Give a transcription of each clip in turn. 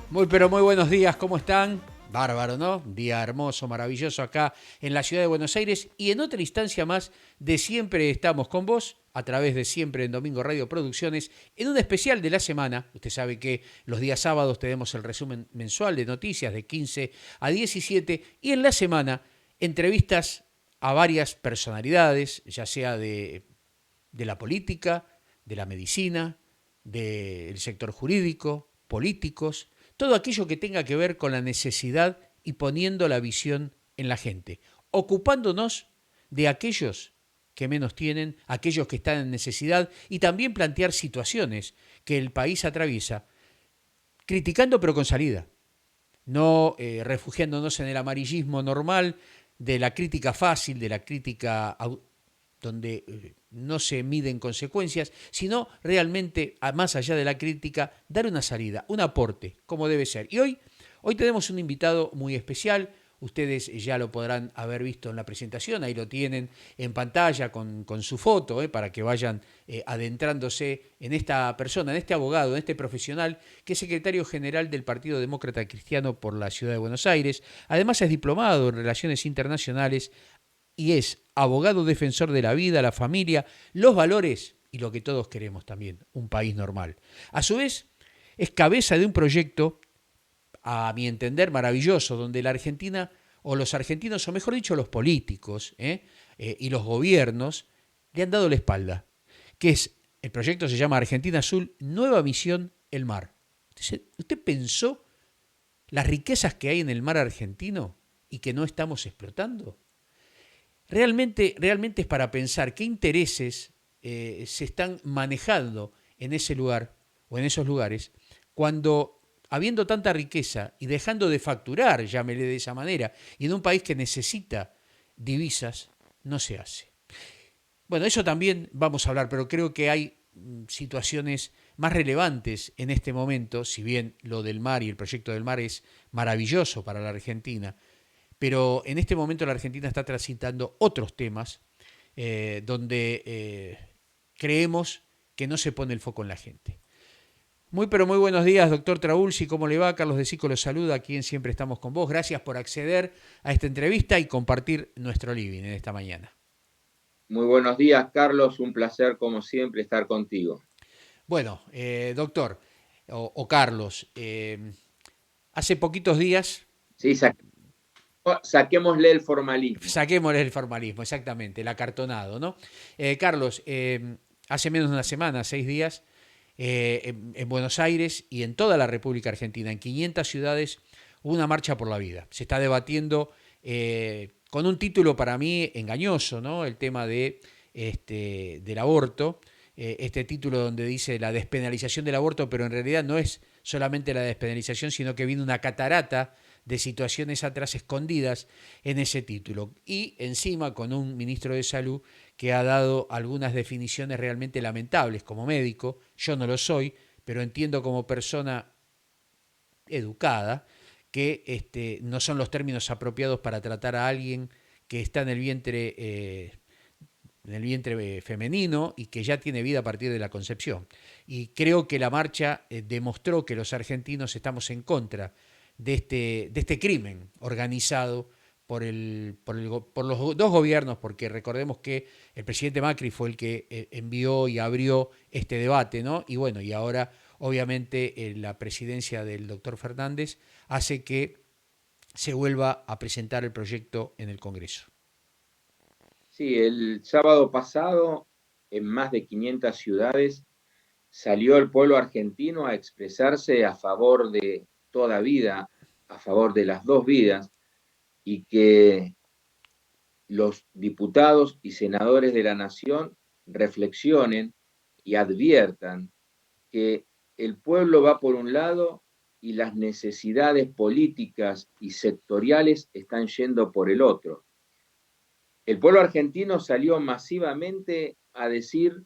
Muy, pero muy buenos días, ¿cómo están? Bárbaro, ¿no? Un día hermoso, maravilloso acá en la ciudad de Buenos Aires y en otra instancia más de Siempre estamos con vos a través de Siempre en Domingo Radio Producciones en un especial de la semana. Usted sabe que los días sábados tenemos el resumen mensual de noticias de 15 a 17 y en la semana entrevistas a varias personalidades, ya sea de la política, de la medicina, del sector jurídico, políticos, todo aquello que tenga que ver con la necesidad y poniendo la visión en la gente, ocupándonos de aquellos que menos tienen, aquellos que están en necesidad y también plantear situaciones que el país atraviesa, criticando pero con salida, no refugiándonos en el amarillismo normal de la crítica fácil, de la crítica donde no se miden consecuencias, sino realmente, más allá de la crítica, dar una salida, un aporte, como debe ser. Y hoy tenemos un invitado muy especial. Ustedes ya lo podrán haber visto en la presentación, ahí lo tienen en pantalla con su foto, para que vayan adentrándose en esta persona, en este abogado, en este profesional, que es secretario general del Partido Demócrata Cristiano por la Ciudad de Buenos Aires. Además es diplomado en Relaciones Internacionales y es abogado defensor de la vida, la familia, los valores y lo que todos queremos también, un país normal. A su vez, es cabeza de un proyecto, a mi entender, maravilloso, donde la Argentina, o los argentinos, o mejor dicho, los políticos y los gobiernos, le han dado la espalda, que es, el proyecto se llama Argentina Azul, Nueva Misión El Mar. ¿Usted pensó las riquezas que hay en el mar argentino y que no estamos explotando? Realmente es para pensar qué intereses se están manejando en ese lugar o en esos lugares cuando, habiendo tanta riqueza y dejando de facturar, llámele de esa manera, y en un país que necesita divisas, no se hace. Bueno, eso también vamos a hablar, pero creo que hay situaciones más relevantes en este momento, si bien lo del mar y el proyecto del mar es maravilloso para la Argentina, pero en este momento la Argentina está transitando otros temas donde creemos que no se pone el foco en la gente. Muy pero muy buenos días, doctor Traulsi, ¿cómo le va? Carlos de Sico lo saluda, aquí en Siempre estamos con vos. Gracias por acceder a esta entrevista y compartir nuestro living en esta mañana. Muy buenos días, Carlos. Un placer, como siempre, estar contigo. Bueno, doctor o Carlos, hace poquitos días Sí, saquémosle el formalismo. saquémosle el formalismo, exactamente, el acartonado, ¿no? Carlos, hace menos de una semana, 6 días, en Buenos Aires y en toda la República Argentina, en 500 ciudades, hubo una marcha por la vida. Se está debatiendo con un título para mí engañoso, ¿no? El tema del aborto. Este título donde dice la despenalización del aborto, pero en realidad no es solamente la despenalización, sino que viene una catarata de situaciones atrás escondidas en ese título. Y encima con un ministro de Salud que ha dado algunas definiciones realmente lamentables como médico. Yo no lo soy, pero entiendo como persona educada que no son los términos apropiados para tratar a alguien que está en el vientre femenino y que ya tiene vida a partir de la concepción. Y creo que la marcha demostró que los argentinos estamos en contra de este crimen organizado por los dos gobiernos, porque recordemos que el presidente Macri fue el que envió y abrió este debate, ¿no? Y bueno, y ahora obviamente la presidencia del doctor Fernández hace que se vuelva a presentar el proyecto en el Congreso. Sí, el sábado pasado, en más de 500 ciudades, salió el pueblo argentino a expresarse a favor de toda vida, a favor de las dos vidas, y que los diputados y senadores de la nación reflexionen y adviertan que el pueblo va por un lado y las necesidades políticas y sectoriales están yendo por el otro. El pueblo argentino salió masivamente a decir: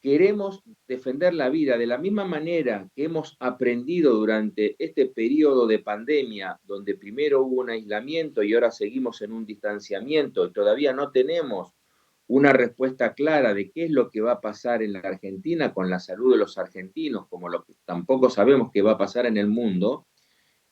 queremos defender la vida de la misma manera que hemos aprendido durante este periodo de pandemia, donde primero hubo un aislamiento y ahora seguimos en un distanciamiento y todavía no tenemos una respuesta clara de qué es lo que va a pasar en la Argentina con la salud de los argentinos, como lo que tampoco sabemos qué va a pasar en el mundo,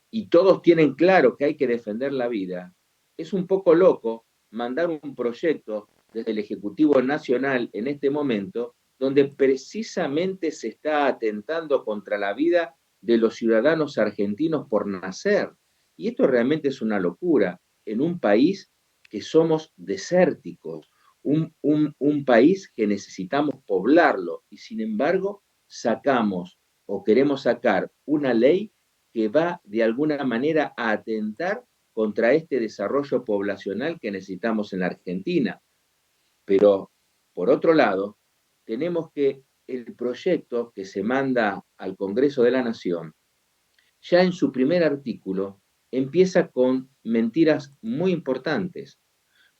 y todos tienen claro que hay que defender la vida, es un poco loco mandar un proyecto desde el Ejecutivo Nacional en este momento, donde precisamente se está atentando contra la vida de los ciudadanos argentinos por nacer. Y esto realmente es una locura en un país que somos desérticos, un país que necesitamos poblarlo y sin embargo sacamos o queremos sacar una ley que va de alguna manera a atentar contra este desarrollo poblacional que necesitamos en la Argentina. Pero, por otro lado, tenemos que el proyecto que se manda al Congreso de la Nación, ya en su primer artículo, empieza con mentiras muy importantes,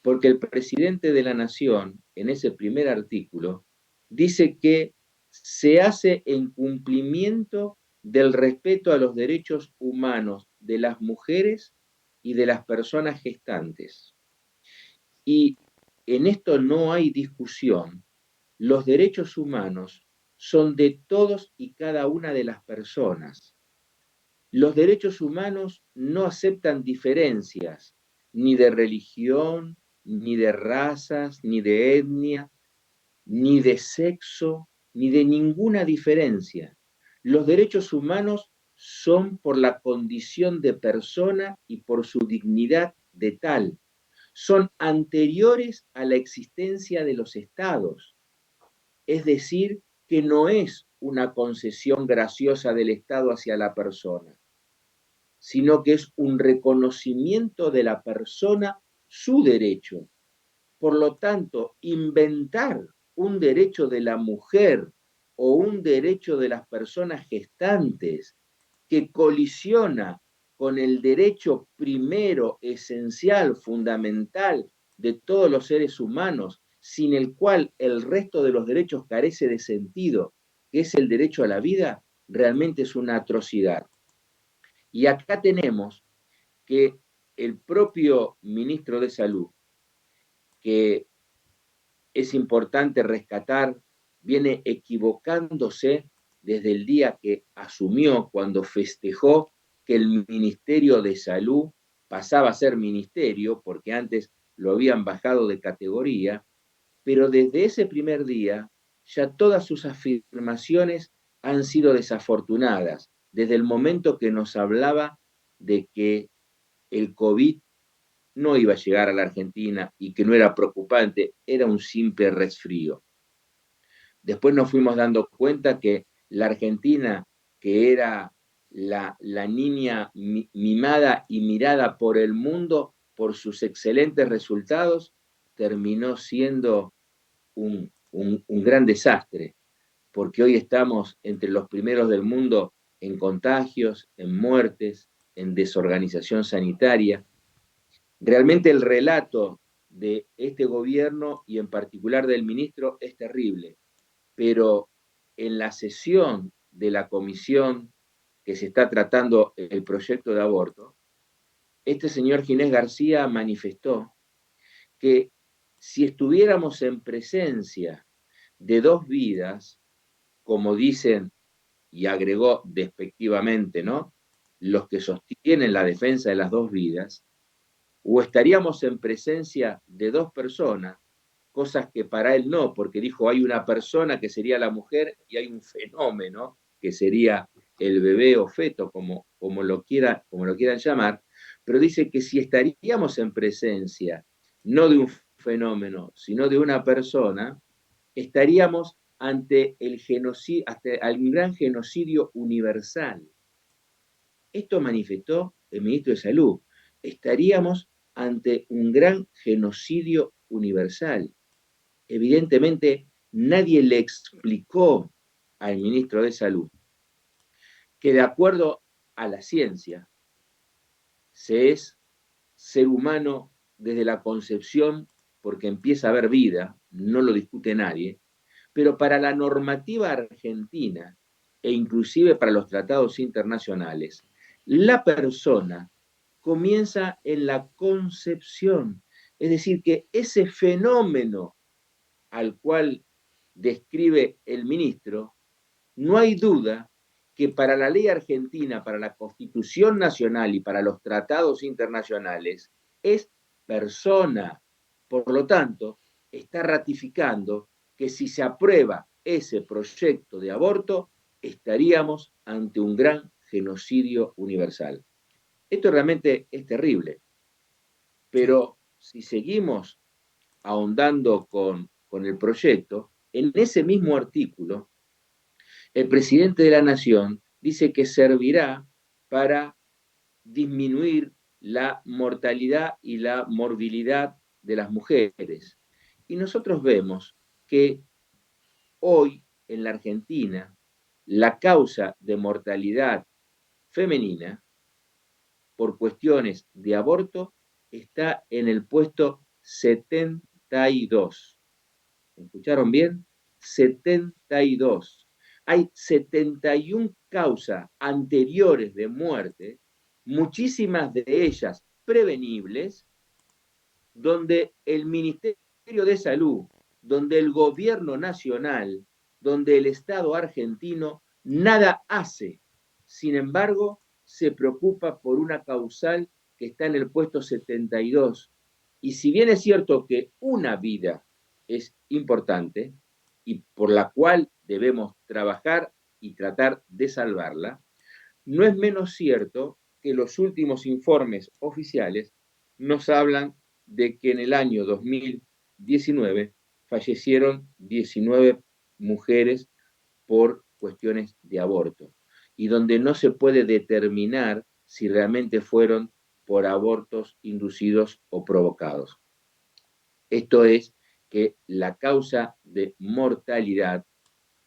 porque el presidente de la Nación, en ese primer artículo, dice que se hace en cumplimiento del respeto a los derechos humanos de las mujeres y de las personas gestantes. Y en esto no hay discusión. Los derechos humanos son de todos y cada una de las personas. Los derechos humanos no aceptan diferencias, ni de religión, ni de razas, ni de etnia, ni de sexo, ni de ninguna diferencia. Los derechos humanos son por la condición de persona y por su dignidad de tal. Son anteriores a la existencia de los estados. Es decir, que no es una concesión graciosa del Estado hacia la persona, sino que es un reconocimiento de la persona su derecho. Por lo tanto, inventar un derecho de la mujer o un derecho de las personas gestantes que colisiona con el derecho primero, esencial, fundamental de todos los seres humanos, sin el cual el resto de los derechos carece de sentido, que es el derecho a la vida, realmente es una atrocidad. Y acá tenemos que el propio ministro de Salud, que es importante rescatar, viene equivocándose desde el día que asumió, cuando festejó que el Ministerio de Salud pasaba a ser ministerio, porque antes lo habían bajado de categoría, pero desde ese primer día ya todas sus afirmaciones han sido desafortunadas, desde el momento que nos hablaba de que el COVID no iba a llegar a la Argentina y que no era preocupante, era un simple resfrío. Después nos fuimos dando cuenta que la Argentina, que era la niña mimada y mirada por el mundo por sus excelentes resultados, terminó siendo un gran desastre, porque hoy estamos entre los primeros del mundo en contagios, en muertes, en desorganización sanitaria. Realmente el relato de este gobierno y en particular del ministro es terrible, pero en la sesión de la comisión que se está tratando el proyecto de aborto, este señor Ginés García manifestó que si estuviéramos en presencia de dos vidas, como dicen y agregó despectivamente, ¿no? Los que sostienen la defensa de las dos vidas, o estaríamos en presencia de dos personas, cosas que para él no, porque dijo hay una persona que sería la mujer y hay un fenómeno que sería el bebé o feto, como lo quieran llamar, pero dice que si estaríamos en presencia no de un fenómeno, sino de una persona, estaríamos ante el genocidio, ante el gran genocidio universal. Esto manifestó el ministro de Salud. Estaríamos ante un gran genocidio universal. Evidentemente, nadie le explicó al ministro de Salud que de acuerdo a la ciencia, se es ser humano desde la concepción porque empieza a haber vida, no lo discute nadie, pero para la normativa argentina e inclusive para los tratados internacionales, la persona comienza en la concepción, es decir, que ese fenómeno al cual describe el ministro, no hay duda que para la ley argentina, para la Constitución Nacional y para los tratados internacionales, es persona. Por lo tanto, está ratificando que si se aprueba ese proyecto de aborto, estaríamos ante un gran genocidio universal. Esto realmente es terrible, Sí, pero si seguimos ahondando con el proyecto, en ese mismo artículo, el presidente de la Nación dice que servirá para disminuir la mortalidad y la morbilidad de las mujeres. Y nosotros vemos que hoy en la Argentina la causa de mortalidad femenina por cuestiones de aborto está en el puesto 72. ¿Escucharon bien? 72. Hay 71 causas anteriores de muerte, muchísimas de ellas prevenibles, donde el Ministerio de Salud, donde el gobierno nacional, donde el Estado argentino nada hace. Sin embargo, se preocupa por una causal que está en el puesto 72. Y si bien es cierto que una vida es importante y por la cual debemos trabajar y tratar de salvarla, no es menos cierto que los últimos informes oficiales nos hablan de que en el año 2019 fallecieron 19 mujeres por cuestiones de aborto y donde no se puede determinar si realmente fueron por abortos inducidos o provocados. Esto es que la causa de mortalidad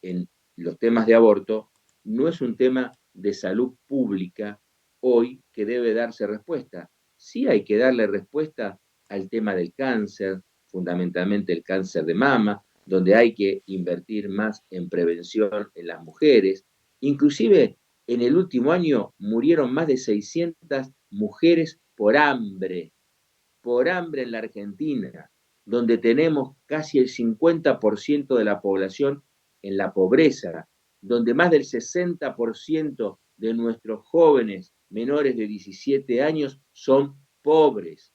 en los temas de aborto no es un tema de salud pública hoy que debe darse respuesta. Sí hay que darle respuesta al tema del cáncer, fundamentalmente el cáncer de mama, donde hay que invertir más en prevención en las mujeres. Inclusive en el último año murieron más de 600 mujeres por hambre en la Argentina, donde tenemos casi el 50% de la población en la pobreza, donde más del 60% de nuestros jóvenes menores de 17 años son pobres,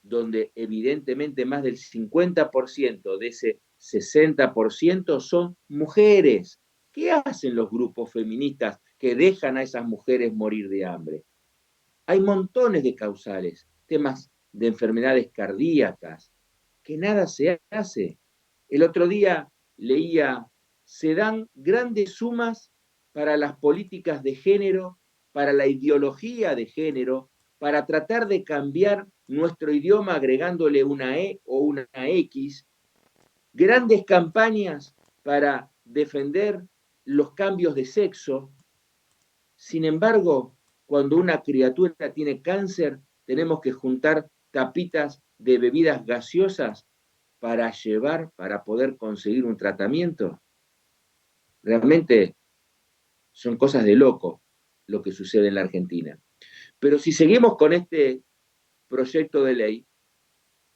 donde evidentemente más del 50% de ese 60% son mujeres. ¿Qué hacen los grupos feministas que dejan a esas mujeres morir de hambre? Hay montones de causales, temas de enfermedades cardíacas, que nada se hace. El otro día leía, se dan grandes sumas para las políticas de género, para la ideología de género, para tratar de cambiar nuestro idioma agregándole una E o una X, grandes campañas para defender los cambios de sexo. Sin embargo, cuando una criatura tiene cáncer, tenemos que juntar tapitas de bebidas gaseosas para llevar, para poder conseguir un tratamiento. Realmente son cosas de loco lo que sucede en la Argentina. Pero si seguimos con este proyecto de ley,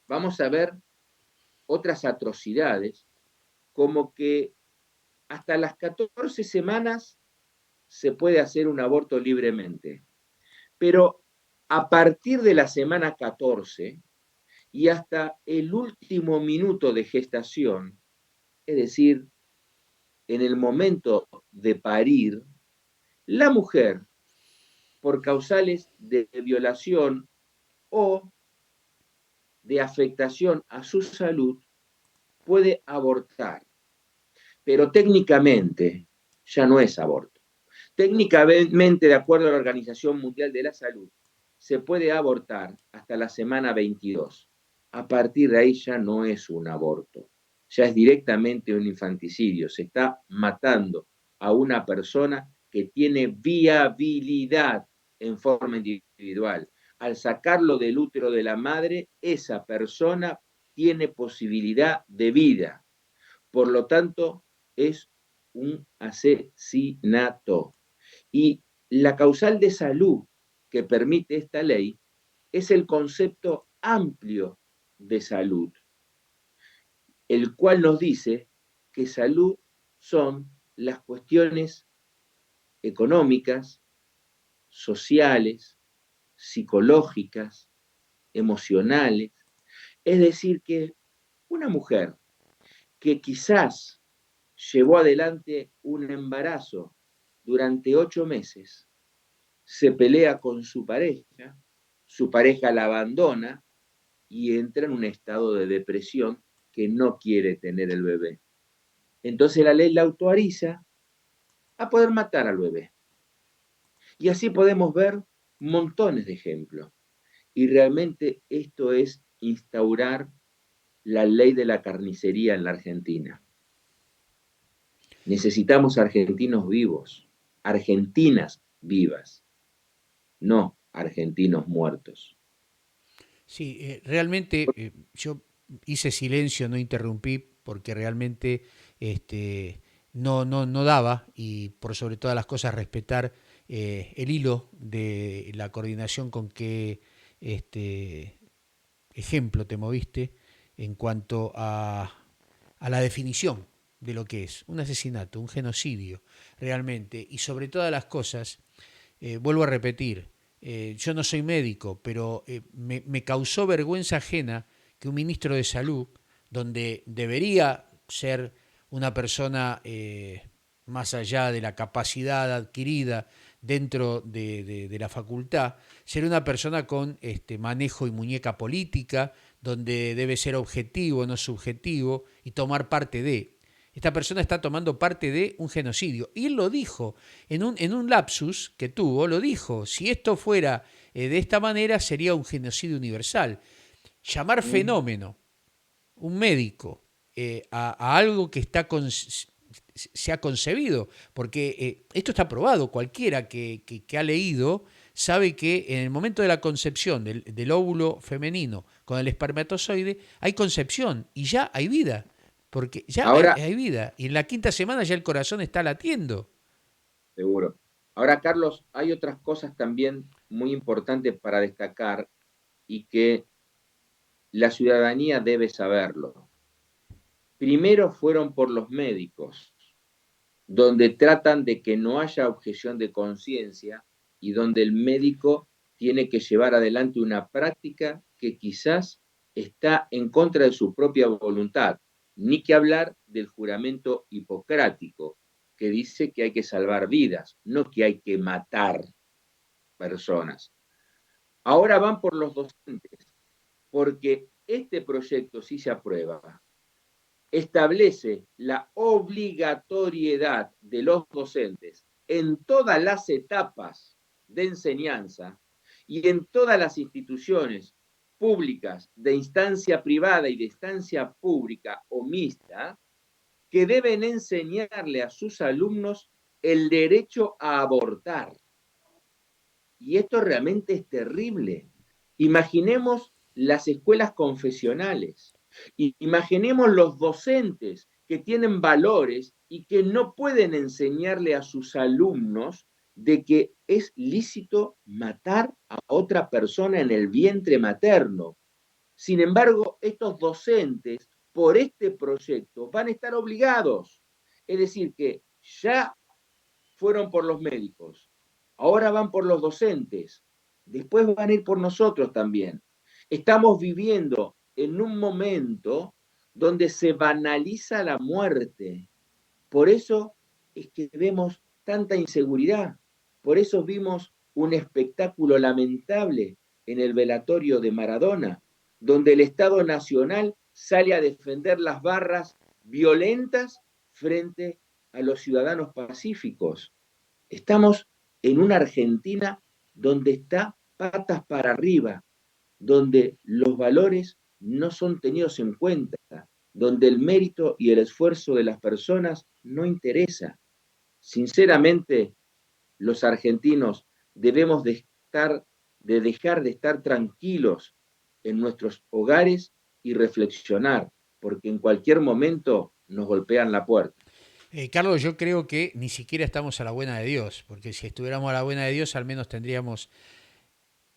vamos a ver otras atrocidades, como que hasta las 14 semanas se puede hacer un aborto libremente. Pero a partir de la semana 14 y hasta el último minuto de gestación, es decir, en el momento de parir, la mujer, por causales de violación o de afectación a su salud, puede abortar, pero técnicamente ya no es aborto. Técnicamente, de acuerdo a la Organización Mundial de la Salud, se puede abortar hasta la semana 22. A partir de ahí ya no es un aborto, ya es directamente un infanticidio. Se está matando a una persona que tiene viabilidad en forma individual. Al sacarlo del útero de la madre, esa persona tiene posibilidad de vida. Por lo tanto, es un asesinato. Y la causal de salud que permite esta ley es el concepto amplio de salud. el cual nos dice que salud son las cuestiones económicas, sociales, psicológicas, emocionales. Es decir, que una mujer que quizás llevó adelante un embarazo durante 8 meses, se pelea con su pareja la abandona y entra en un estado de depresión que no quiere tener el bebé. Entonces la ley la autoriza a poder matar al bebé. Y así podemos ver montones de ejemplos. Y realmente esto es instaurar la ley de la carnicería en la Argentina. Necesitamos argentinos vivos, argentinas vivas, no argentinos muertos. Sí, realmente yo hice silencio, no interrumpí, porque realmente no daba, y por sobre todas las cosas respetar el hilo de la coordinación con que este, ejemplo te moviste en cuanto a la definición de lo que es un asesinato, un genocidio, realmente, y sobre todas las cosas, vuelvo a repetir, yo no soy médico, pero me causó vergüenza ajena que un ministro de salud, donde debería ser una persona más allá de la capacidad adquirida dentro de la facultad, ser una persona con manejo y muñeca política, donde debe ser objetivo, no subjetivo, y tomar parte de. Esta persona está tomando parte de un genocidio. Y él lo dijo, en un lapsus que tuvo, lo dijo, si esto fuera de esta manera sería un genocidio universal. Llamar fenómeno un médico a algo que se ha concebido, porque esto está probado, cualquiera que ha leído sabe que en el momento de la concepción del óvulo femenino con el espermatozoide hay concepción y ya hay vida, porque ya Ahora, hay vida, y en la quinta semana ya el corazón está latiendo. seguro. Ahora, Carlos, hay otras cosas también muy importantes para destacar y que la ciudadanía debe saberlo. Primero fueron por los médicos, donde tratan de que no haya objeción de conciencia y donde el médico tiene que llevar adelante una práctica que quizás está en contra de su propia voluntad, ni que hablar del juramento hipocrático, que dice que hay que salvar vidas, no que hay que matar personas. Ahora van por los docentes, porque este proyecto, si se aprueba, establece la obligatoriedad de los docentes en todas las etapas de enseñanza y en todas las instituciones públicas de instancia privada y de instancia pública o mixta, que deben enseñarle a sus alumnos el derecho a abortar. Y esto realmente es terrible. Imaginemos las escuelas confesionales, imaginemos los docentes que tienen valores y que no pueden enseñarle a sus alumnos de que es lícito matar a otra persona en el vientre materno. Sin embargo, estos docentes, por este proyecto, van a estar obligados. Es decir, que ya fueron por los médicos, ahora van por los docentes, después van a ir por nosotros también. Estamos viviendo en un momento donde se banaliza la muerte. Por eso es que vemos tanta inseguridad. Por eso vimos un espectáculo lamentable en el velatorio de Maradona, donde el Estado Nacional sale a defender las barras violentas frente a los ciudadanos pacíficos. Estamos en una Argentina donde está patas para arriba, donde los valores no son tenidos en cuenta, donde el mérito y el esfuerzo de las personas no interesa. Sinceramente, los argentinos debemos de dejar de estar tranquilos en nuestros hogares y reflexionar, porque en cualquier momento nos golpean la puerta. Carlos, yo creo que ni siquiera estamos a la buena de Dios, porque si estuviéramos a la buena de Dios, al menos tendríamos,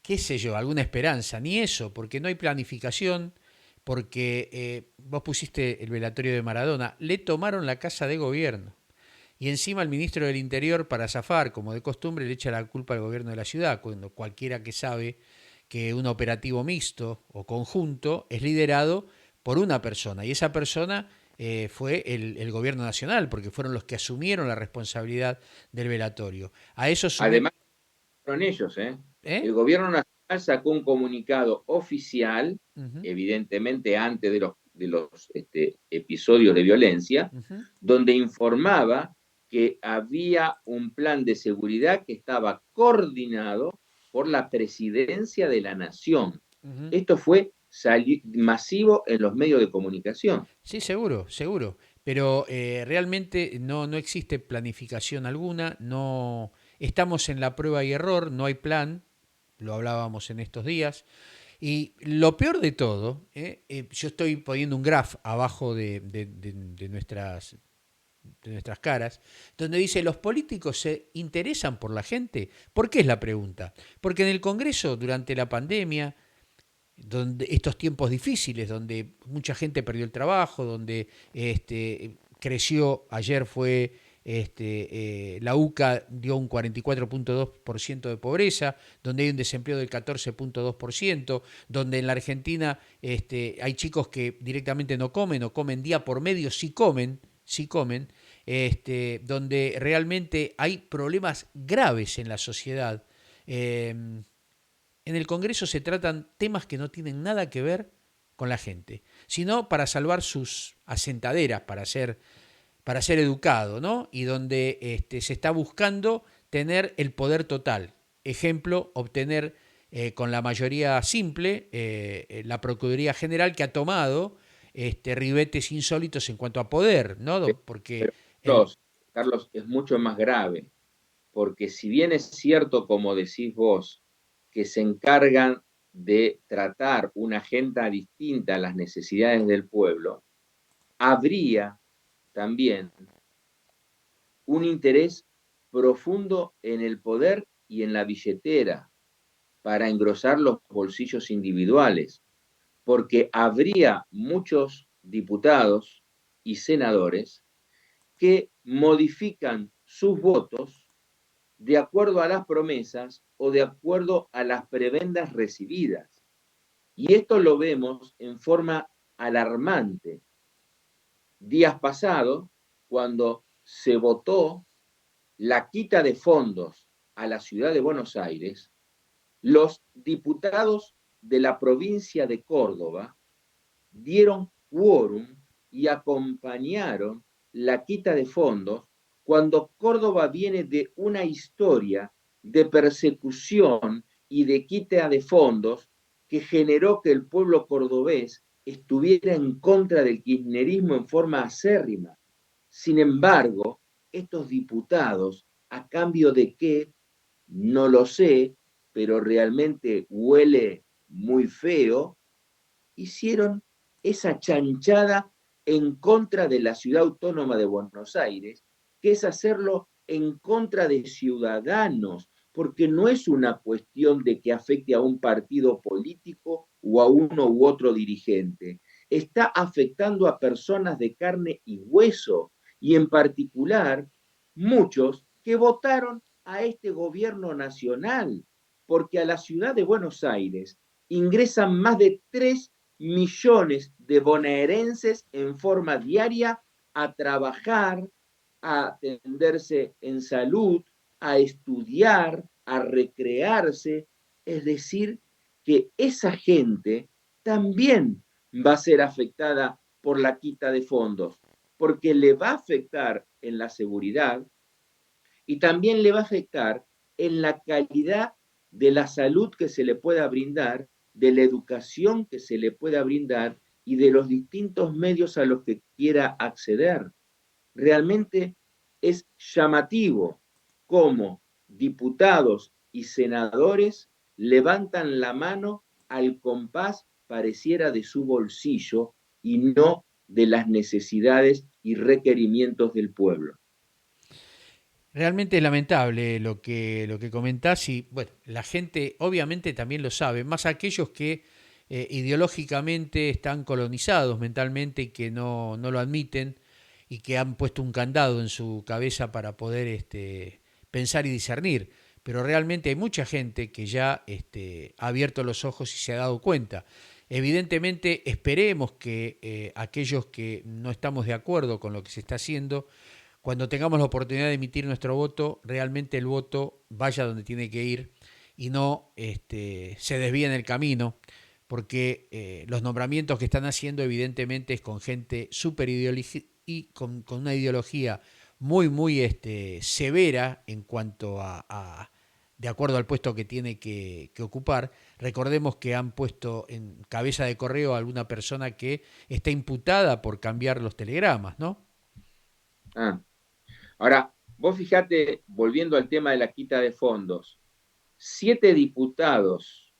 qué sé yo, alguna esperanza. Ni eso, porque no hay planificación, porque vos pusiste el velatorio de Maradona, le tomaron la casa de gobierno. Y encima el ministro del Interior, para zafar, como de costumbre, le echa la culpa al gobierno de la ciudad, cuando cualquiera que sabe que un operativo mixto o conjunto es liderado por una persona. Y esa persona fue el gobierno nacional, porque fueron los que asumieron la responsabilidad del velatorio. A eso sume... Además, fueron ellos, ¿eh? El ¿Eh? gobierno nacional sacó un comunicado oficial, Ujú, evidentemente antes de los episodios de violencia, ujú, donde informaba que había un plan de seguridad que estaba coordinado por la presidencia de la nación. ujú. Esto fue masivo en los medios de comunicación. Sí, seguro, seguro. Pero realmente no existe planificación alguna, no estamos en la prueba y error, no hay plan, lo hablábamos en estos días. Y lo peor de todo, yo estoy poniendo un graph abajo de nuestras caras, donde dice, ¿los políticos se interesan por la gente? ¿Por qué es la pregunta? Porque en el Congreso, durante la pandemia, donde estos tiempos difíciles, donde mucha gente perdió el trabajo, donde creció, ayer fue la UCA dio un 44.2% de pobreza, donde hay un desempleo del 14.2%, donde en la Argentina hay chicos que directamente no comen o comen día por medio, sí comen, donde realmente hay problemas graves en la sociedad. En el Congreso se tratan temas que no tienen nada que ver con la gente, sino para salvar sus asentaderas, para ser educado, ¿no? Y donde se está buscando tener el poder total. Ejemplo, obtener con la mayoría simple la Procuraduría General que ha tomado ribetes insólitos en cuanto a poder, ¿no? Porque Pero el... Carlos, es mucho más grave, porque si bien es cierto, como decís vos, que se encargan de tratar una agenda distinta a las necesidades del pueblo, habría también un interés profundo en el poder y en la billetera para engrosar los bolsillos individuales, porque habría muchos diputados y senadores que modifican sus votos de acuerdo a las promesas o de acuerdo a las prebendas recibidas. Y esto lo vemos en forma alarmante. Días pasados, cuando se votó la quita de fondos a la ciudad de Buenos Aires, los diputados de la provincia de Córdoba dieron quórum y acompañaron la quita de fondos cuando Córdoba viene de una historia de persecución y de quita de fondos que generó que el pueblo cordobés estuviera en contra del kirchnerismo en forma acérrima. Sin embargo, estos diputados, ¿a cambio de qué? No lo sé, pero realmente huele muy feo, hicieron esa chanchada en contra de la ciudad autónoma de Buenos Aires, que es hacerlo en contra de ciudadanos, porque no es una cuestión de que afecte a un partido político o a uno u otro dirigente. Está afectando a personas de carne y hueso, y en particular muchos que votaron a este gobierno nacional, porque a la ciudad de Buenos Aires ingresan más de 3 millones de bonaerenses en forma diaria a trabajar, a atenderse en salud, a estudiar, a recrearse. Es decir, que esa gente también va a ser afectada por la quita de fondos, porque le va a afectar en la seguridad y también le va a afectar en la calidad de la salud que se le pueda brindar, de la educación que se le pueda brindar y de los distintos medios a los que quiera acceder. Realmente es llamativo cómo diputados y senadores levantan la mano al compás pareciera de su bolsillo y no de las necesidades y requerimientos del pueblo. Realmente es lamentable lo que comentás y bueno, la gente obviamente también lo sabe, más aquellos que ideológicamente están colonizados mentalmente y que no lo admiten y que han puesto un candado en su cabeza para poder pensar y discernir. Pero realmente hay mucha gente que ya ha abierto los ojos y se ha dado cuenta. Evidentemente esperemos que aquellos que no estamos de acuerdo con lo que se está haciendo, cuando tengamos la oportunidad de emitir nuestro voto, realmente el voto vaya donde tiene que ir y no se desvíe en el camino, porque los nombramientos que están haciendo evidentemente es con gente súper y con una ideología muy severa en cuanto de acuerdo al puesto que tiene que ocupar. Recordemos que han puesto en cabeza de correo a alguna persona que está imputada por cambiar los telegramas, ¿no? Ah. Ahora, vos fijate, volviendo al tema de la quita de fondos, 7 diputados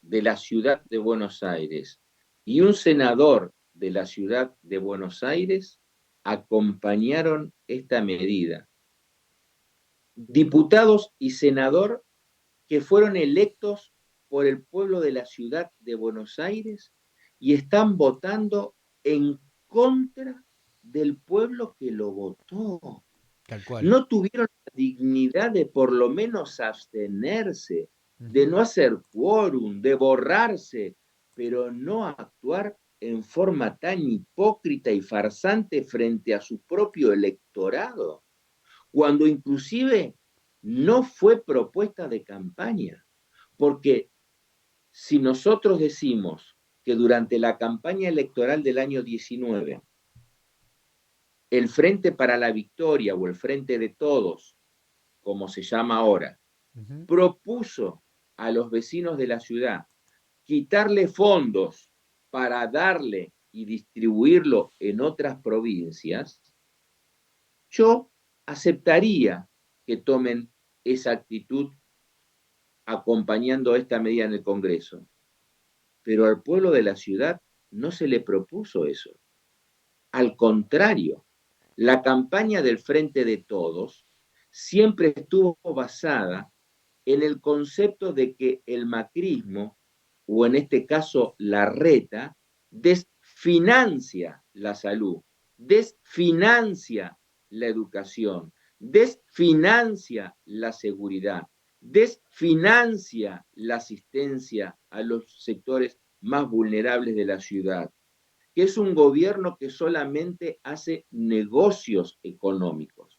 de la ciudad de Buenos Aires y un senador de la ciudad de Buenos Aires acompañaron esta medida. Diputados y senador que fueron electos por el pueblo de la ciudad de Buenos Aires y están votando en contra del pueblo que lo votó. Tal cual. No tuvieron la dignidad de por lo menos abstenerse, Uh de -huh. no hacer quórum, de borrarse, pero no actuar en forma tan hipócrita y farsante frente a su propio electorado, cuando inclusive no fue propuesta de campaña. Porque si nosotros decimos que durante la campaña electoral del año 19, el Frente para la Victoria o el Frente de Todos, como se llama ahora, Uh -huh. propuso a los vecinos de la ciudad quitarle fondos para darle y distribuirlo en otras provincias, yo aceptaría que tomen esa actitud acompañando esta medida en el Congreso. Pero al pueblo de la ciudad no se le propuso eso. Al contrario, la campaña del Frente de Todos siempre estuvo basada en el concepto de que el macrismo, o en este caso la reta, desfinancia la salud, desfinancia la educación, desfinancia la seguridad, desfinancia la asistencia a los sectores más vulnerables de la ciudad, que es un gobierno que solamente hace negocios económicos.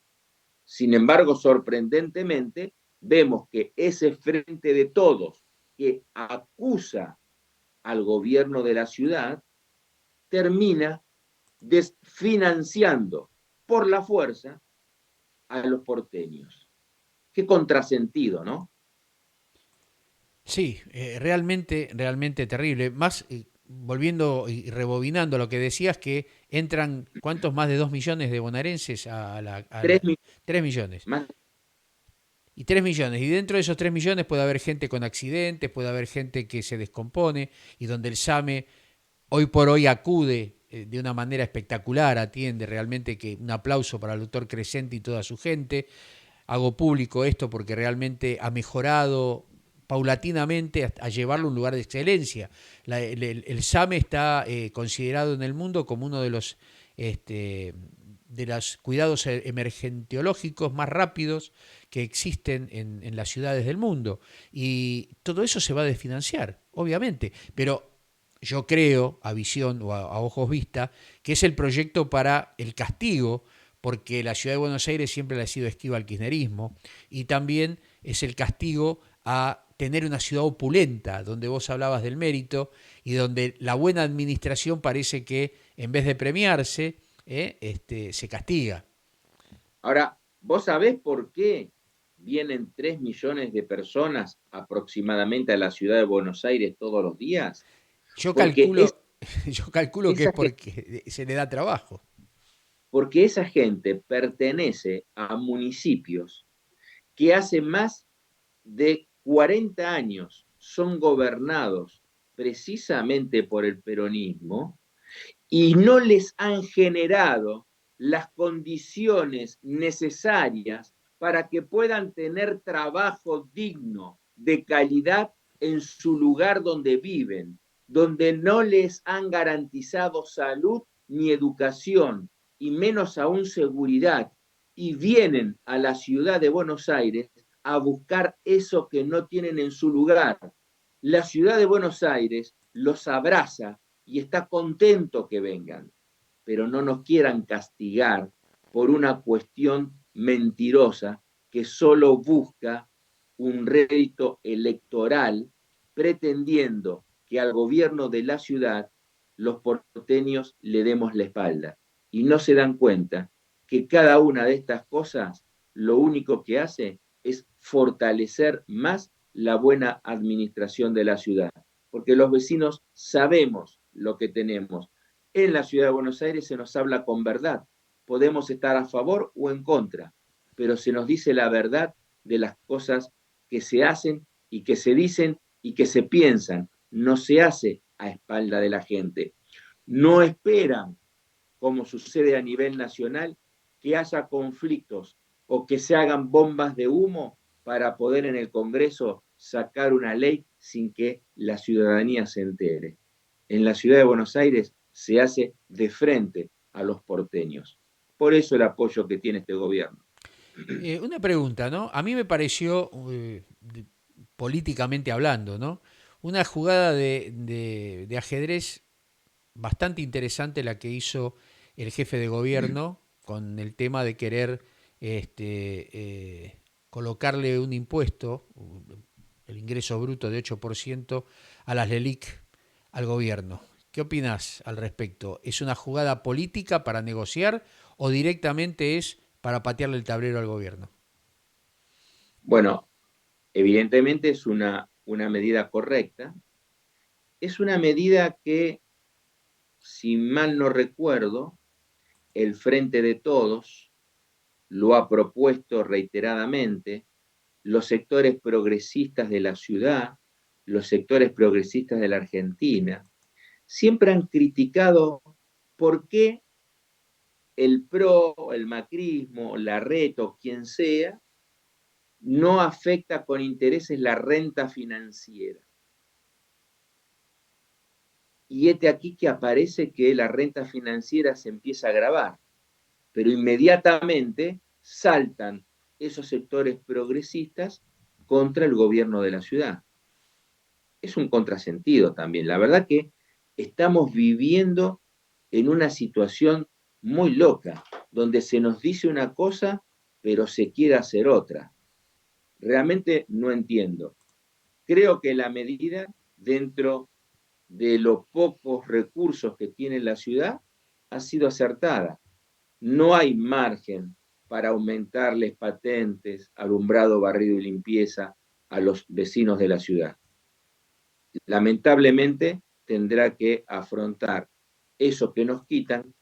Sin embargo, sorprendentemente, vemos que ese Frente de Todos que acusa al gobierno de la ciudad termina desfinanciando por la fuerza a los porteños. Qué contrasentido, ¿no? Sí, realmente terrible. Más, volviendo y rebobinando lo que decías, que entran, ¿cuántos más de 2 millones de bonaerenses a 3 millones? Más. Y 3 millones. Y dentro de esos 3 millones puede haber gente con accidentes, puede haber gente que se descompone y donde el SAME hoy por hoy acude de una manera espectacular, atiende realmente, que un aplauso para el doctor Crescenti y toda su gente. Hago público esto porque realmente ha mejorado paulatinamente a llevarlo a un lugar de excelencia. El SAME está considerado en el mundo como uno de los cuidados emergentológicos más rápidos que existen en las ciudades del mundo. Y todo eso se va a desfinanciar, obviamente. Pero yo creo, a visión o a ojos vista, que es el proyecto para el castigo, porque la ciudad de Buenos Aires siempre le ha sido esquiva al kirchnerismo, y también es el castigo a tener una ciudad opulenta, donde vos hablabas del mérito y donde la buena administración parece que en vez de premiarse, se castiga. Ahora, ¿vos sabés por qué vienen 3 millones de personas aproximadamente a la ciudad de Buenos Aires todos los días? Yo Porque calculo, yo calculo que es esa porque se le da trabajo. porque esa gente pertenece a municipios que hace más de 40 años son gobernados precisamente por el peronismo y no les han generado las condiciones necesarias para que puedan tener trabajo digno, de calidad en su lugar donde viven. donde no les han garantizado salud ni educación, y menos aún seguridad, y vienen a la ciudad de Buenos Aires a buscar eso que no tienen en su lugar. La ciudad de Buenos Aires los abraza y está contento que vengan, pero no nos quieran castigar por una cuestión mentirosa que solo busca un rédito electoral, pretendiendo que al gobierno de la ciudad los porteños le demos la espalda. Y no se dan cuenta que cada una de estas cosas lo único que hace es fortalecer más la buena administración de la ciudad, porque los vecinos sabemos lo que tenemos. En la ciudad de Buenos Aires se nos habla con verdad. Podemos estar a favor o en contra, pero se nos dice la verdad de las cosas que se hacen y que se dicen y que se piensan. No se hace a espalda de la gente. No esperan, como sucede a nivel nacional, que haya conflictos o que se hagan bombas de humo para poder en el Congreso sacar una ley sin que la ciudadanía se entere. En la ciudad de Buenos Aires se hace de frente a los porteños. Por eso el apoyo que tiene este gobierno. Una pregunta, ¿no? A mí me pareció, políticamente hablando, ¿no? Una jugada de ajedrez bastante interesante la que hizo el jefe de gobierno con el tema de querer colocarle un impuesto, el ingreso bruto de 8% a las LELIC al gobierno. ¿Qué opinas al respecto? ¿Es una jugada política para negociar o directamente es para patearle el tablero al gobierno? Bueno, evidentemente es una medida correcta. Es una medida que, si mal no recuerdo, el Frente de Todos lo ha propuesto reiteradamente, los sectores progresistas de la ciudad, los sectores progresistas de la Argentina, siempre han criticado por qué el PRO, el macrismo, la RETA o quien sea, no afecta con intereses la renta financiera. Y este aquí que aparece que la renta financiera se empieza a agravar, pero inmediatamente saltan esos sectores progresistas contra el gobierno de la ciudad. Es un contrasentido también. La verdad que estamos viviendo en una situación muy loca, donde se nos dice una cosa, pero se quiere hacer otra. Realmente no entiendo. Creo que la medida, dentro de los pocos recursos que tiene la ciudad, ha sido acertada. No hay margen para aumentarles patentes, alumbrado, barrido y limpieza a los vecinos de la ciudad. Lamentablemente tendrá que afrontar eso que nos quitan,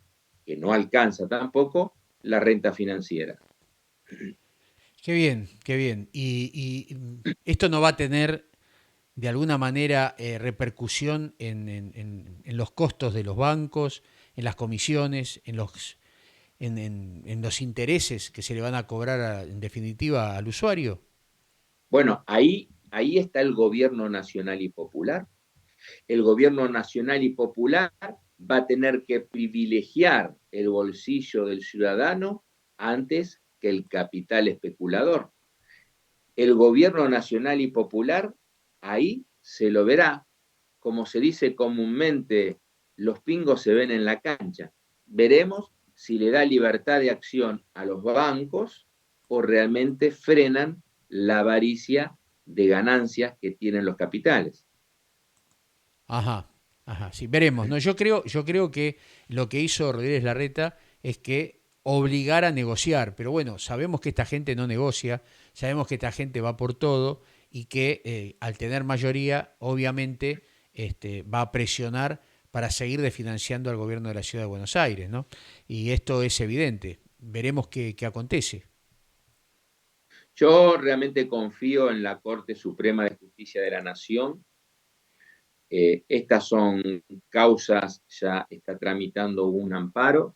que no alcanza tampoco, la renta financiera. Qué bien, qué bien. Y esto no va a tener de alguna manera repercusión en los costos de los bancos, en las comisiones, en los intereses que se le van a cobrar en definitiva al usuario. Bueno, ahí está el gobierno nacional y popular. El gobierno nacional y popular va a tener que privilegiar el bolsillo del ciudadano antes que el capital especulador. El gobierno nacional y popular ahí se lo verá, como se dice comúnmente, los pingos se ven en la cancha. Veremos si le da libertad de acción a los bancos o realmente frenan la avaricia de ganancias que tienen los capitales. Ajá, ajá, sí, veremos, ¿no? Yo creo que lo que hizo Rodríguez Larreta es que obligar a negociar, pero bueno, sabemos que esta gente no negocia, sabemos que esta gente va por todo y que al tener mayoría, obviamente, va a presionar para seguir desfinanciando al gobierno de la ciudad de Buenos Aires, ¿no? Y esto es evidente. Veremos qué acontece. Yo realmente confío en la Corte Suprema de Justicia de la Nación. Estas son causas, ya está tramitando un amparo.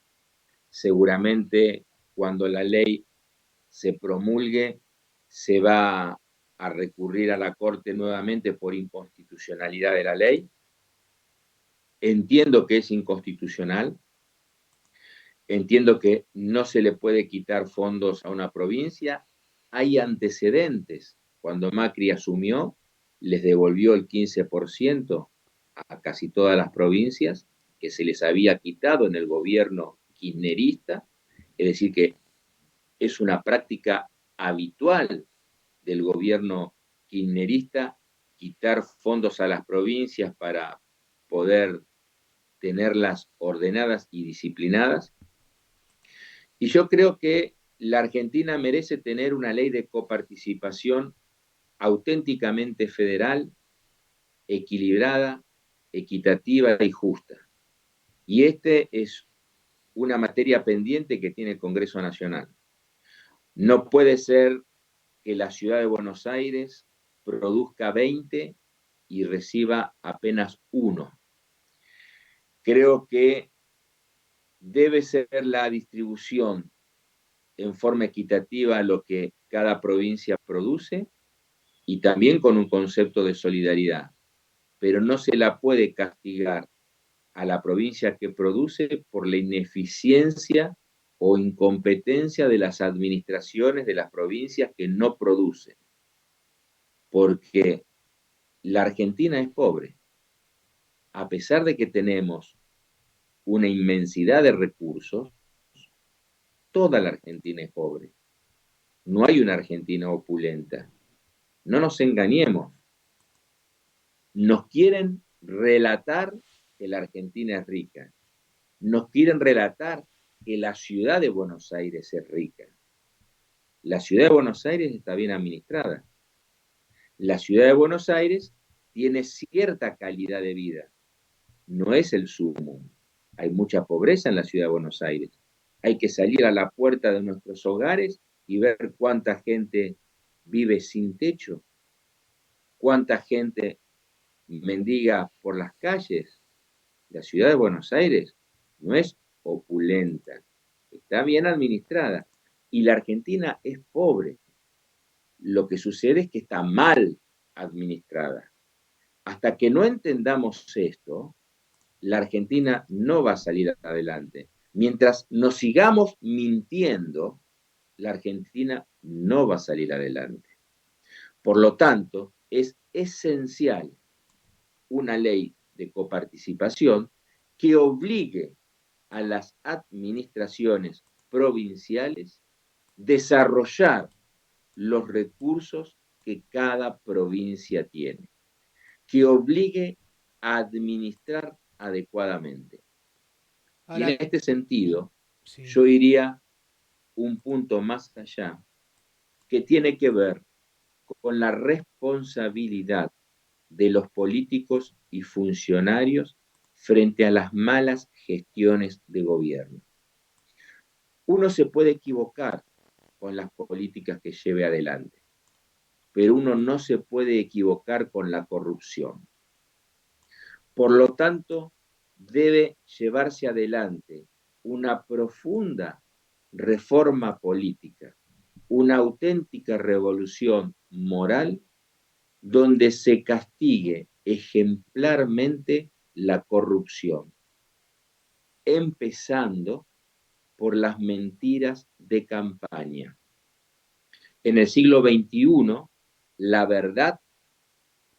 Seguramente cuando la ley se promulgue, se va a recurrir a la Corte nuevamente por inconstitucionalidad de la ley. entiendo que es inconstitucional, entiendo que no se le puede quitar fondos a una provincia. Hay antecedentes. Cuando Macri asumió, les devolvió el 15% a casi todas las provincias que se les había quitado en el gobierno kirchnerista. Es decir, que es una práctica habitual del gobierno kirchnerista quitar fondos a las provincias para poder tenerlas ordenadas y disciplinadas. Y yo creo que la Argentina merece tener una ley de coparticipación auténticamente federal, equilibrada, equitativa y justa. Y este es una materia pendiente que tiene el Congreso Nacional. No puede ser que la ciudad de Buenos Aires produzca 20 y reciba apenas 1. Creo que debe ser la distribución en forma equitativa lo que cada provincia produce y también con un concepto de solidaridad. Pero no se la puede castigar a la provincia que produce por la ineficiencia o incompetencia de las administraciones de las provincias que no producen. Porque la Argentina es pobre. A pesar de que tenemos una inmensidad de recursos, toda la Argentina es pobre. No hay una Argentina opulenta. No nos engañemos. Nos quieren relatar que la Argentina es rica. Nos quieren relatar que la ciudad de Buenos Aires es rica. La ciudad de Buenos Aires está bien administrada. La ciudad de Buenos Aires tiene cierta calidad de vida. No es el sumo. Hay mucha pobreza en la ciudad de Buenos Aires. Hay que salir a la puerta de nuestros hogares y ver cuánta gente vive sin techo, cuánta gente mendiga por las calles. La ciudad de Buenos Aires no es opulenta, está bien administrada. Y la Argentina es pobre. Lo que sucede es que está mal administrada. Hasta que no entendamos esto, la Argentina no va a salir adelante. Mientras nos sigamos mintiendo, la Argentina no va a salir adelante. Por lo tanto, es esencial una ley de coparticipación que obligue a las administraciones provinciales desarrollar los recursos que cada provincia tiene, que obligue a administrar adecuadamente. Y en Ahora, este sentido, sí. yo iría un punto más allá, que tiene que ver con la responsabilidad de los políticos y funcionarios frente a las malas gestiones de gobierno. Uno se puede equivocar con las políticas que lleve adelante, pero uno no se puede equivocar con la corrupción. Por lo tanto, debe llevarse adelante una profunda reforma política, una auténtica revolución moral donde se castigue ejemplarmente la corrupción, empezando por las mentiras de campaña. En el siglo XXI, la verdad,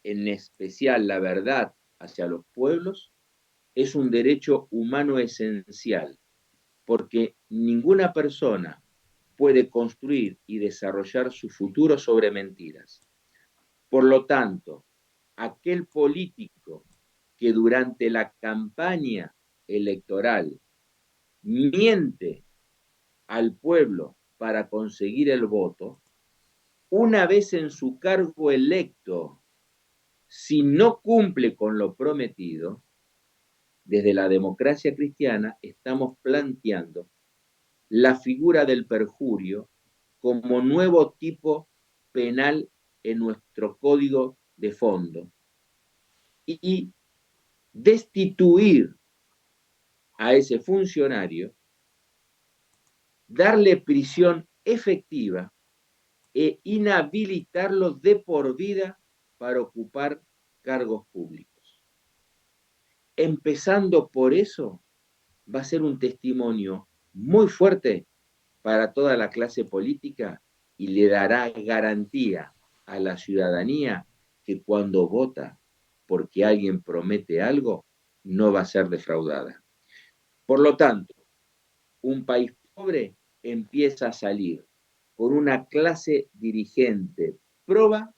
en especial la verdad hacia los pueblos, es un derecho humano esencial, porque ninguna persona puede construir y desarrollar su futuro sobre mentiras. Por lo tanto, aquel político que durante la campaña electoral miente al pueblo para conseguir el voto, una vez en su cargo electo, si no cumple con lo prometido, desde la democracia cristiana estamos planteando la figura del perjurio como nuevo tipo penal en nuestro código de fondo y destituir a ese funcionario, darle prisión efectiva e inhabilitarlo de por vida para ocupar cargos públicos. empezando por eso, va a ser un testimonio muy fuerte para toda la clase política y le dará garantía a la ciudadanía que cuando vota porque alguien promete algo, no va a ser defraudada. Por lo tanto, un país pobre empieza a salir con una clase dirigente proba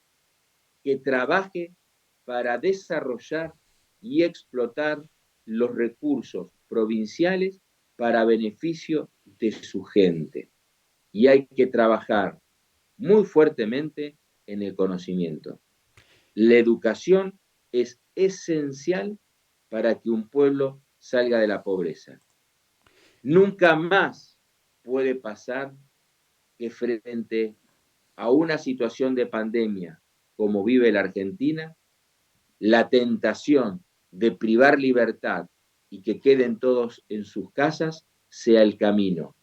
que trabaje para desarrollar y explotar los recursos provinciales para beneficio de su gente. Y hay que trabajar muy fuertemente en el conocimiento. La educación es esencial para que un pueblo salga de la pobreza. Nunca más puede pasar que frente a una situación de pandemia como vive la Argentina, la tentación de privar libertad y que queden todos en sus casas sea el camino,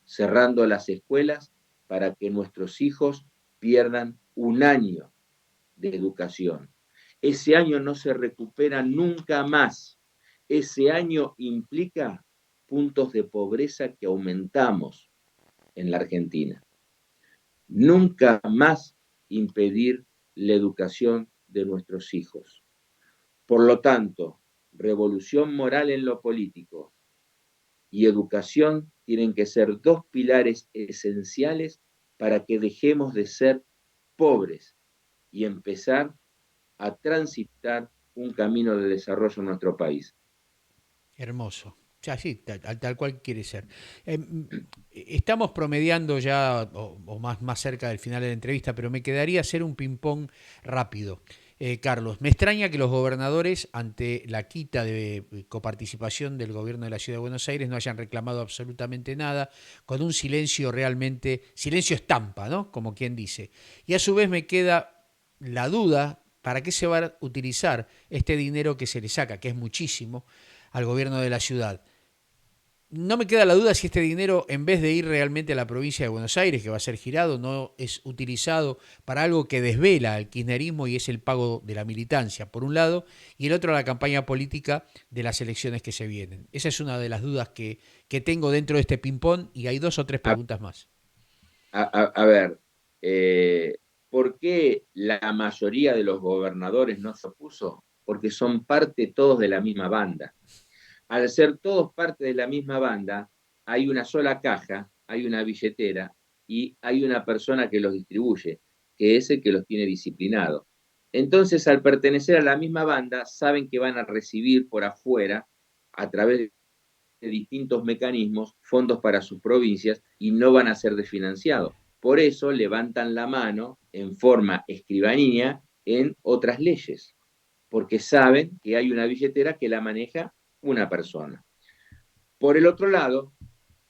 cerrando las escuelas para que nuestros hijos pierdan un año de educación. Ese año no se recupera nunca más. Ese año implica puntos de pobreza que aumentamos en la Argentina. Nunca más impedir la educación de nuestros hijos. Por lo tanto, revolución moral en lo político y educación tienen que ser dos pilares esenciales para que dejemos de ser pobres y empezar a transitar un camino de desarrollo en nuestro país. Hermoso. O sea, sí, tal cual quiere ser. Estamos promediando ya, o más cerca del final de la entrevista, pero me quedaría hacer un ping-pong rápido. Carlos, me extraña que los gobernadores, ante la quita de coparticipación del gobierno de la Ciudad de Buenos Aires, no hayan reclamado absolutamente nada, con un silencio realmente, silencio estampa, ¿no? Como quien dice. Y a su vez me queda la duda, ¿para qué se va a utilizar este dinero que se le saca, que es muchísimo, al gobierno de la ciudad? No me queda la duda si este dinero, en vez de ir realmente a la provincia de Buenos Aires, que va a ser girado, no es utilizado para algo que desvela al kirchnerismo y es el pago de la militancia, por un lado, y el otro a la campaña política de las elecciones que se vienen. Esa es una de las dudas que tengo dentro de este ping-pong y hay dos o tres A, preguntas más. a ver, eh, ¿por qué la mayoría de los gobernadores no se opuso? Porque son parte todos de la misma banda. Al ser todos parte de la misma banda, hay una sola caja, hay una billetera y hay una persona que los distribuye, que es el que los tiene disciplinados. Entonces, al pertenecer a la misma banda, saben que van a recibir por afuera, a través de distintos mecanismos, fondos para sus provincias y no van a ser desfinanciados. Por eso levantan la mano en forma escribanía en otras leyes, porque saben que hay una billetera que la maneja una persona. Por el otro lado,